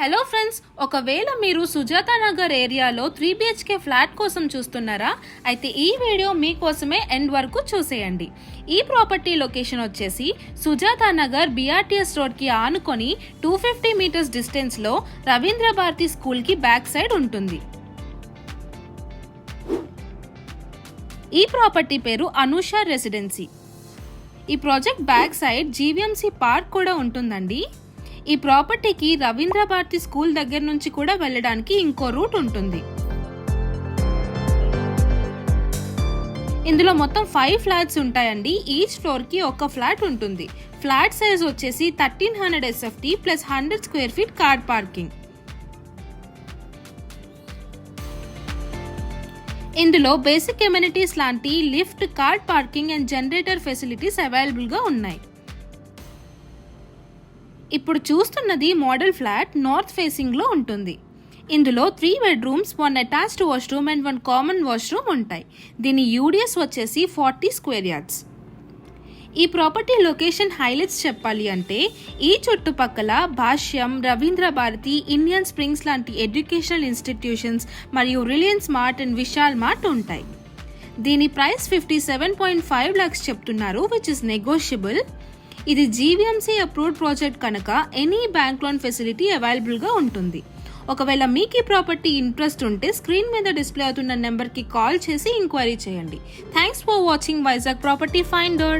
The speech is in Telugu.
హలో ఫ్రెండ్స్, ఒకవేళ మీరు సుజాత నగర్ ఏరియాలో 3 BHK ఫ్లాట్ కోసం చూస్తున్నారా? అయితే ఈ వీడియో మీకోసమే ఎండ్ వరకు చూసేయండి. ఈ ప్రాపర్టీ లొకేషన్ వచ్చేసి సుజాత నగర్ BRTS రోడ్కి ఆనుకొని 250 మీటర్స్ డిస్టెన్స్లో రవీంద్ర భారతి స్కూల్కి బ్యాక్ సైడ్ ఉంటుంది. ఈ ప్రాపర్టీ పేరు అనూష రెసిడెన్సీ. ఈ project back side GVMC park కూడా ఉంటుందండి. ఈ ప్రాపర్టీకి రవీంద్ర భారతి స్కూల్ దగ్గర నుంచి కూడా వెళ్ళడానికి ఇంకో రూట్ ఉంటుంది. ఇందులో మొత్తం 5 ఫ్లాట్స్ ఉంటాయండి. ఈచ్ ఫ్లోర్ కి ఒక ఫ్లాట్ ఉంటుంది. ఫ్లాట్ సైజ్ వచ్చేసి 1300 SFT plus 100 square feet car parking. ఇందులో బేసిక్ ఎమ్యూనిటీస్ లాంటి lift, car parking and generator facilities available గా ఉన్నాయి. ఇప్పుడు చూస్తున్నది మోడల్ ఫ్లాట్ నార్త్ ఫేసింగ్ లో ఉంటుంది. ఇందులో 3 bedrooms, 1 attached washroom and 1 common washroom ఉంటాయి. దీని యూడిఎస్ వచ్చేసి 40 స్క్వేర్ యార్డ్స్. ఈ ప్రాపర్టీ లొకేషన్ హైలైట్స్ చెప్పాలి అంటే ఈ చుట్టుపక్కల భాష్యం, రవీంద్ర భారతి, ఇండియన్ స్ప్రింగ్స్ లాంటి ఎడ్యుకేషనల్ ఇన్స్టిట్యూషన్స్ మరియు Reliance mart and Vishal mart ఉంటాయి. దీని ప్రైస్ 57.5 lakhs చెప్తున్నారు, విచ్ ఇస్ నెగోషియబుల్. ఇది GVMC అప్రూవ్డ్ ప్రాజెక్ట్ కనుక ఎనీ బ్యాంక్ లోన్ ఫెసిలిటీ అవైలబుల్గా ఉంటుంది. ఒకవేళ మీకు ఈ ప్రాపర్టీ ఇంట్రెస్ట్ ఉంటే స్క్రీన్ మీద డిస్ప్లే అవుతున్న నెంబర్కి కాల్ చేసి ఎంక్వైరీ చేయండి. Thanks for watching Vizag property finder.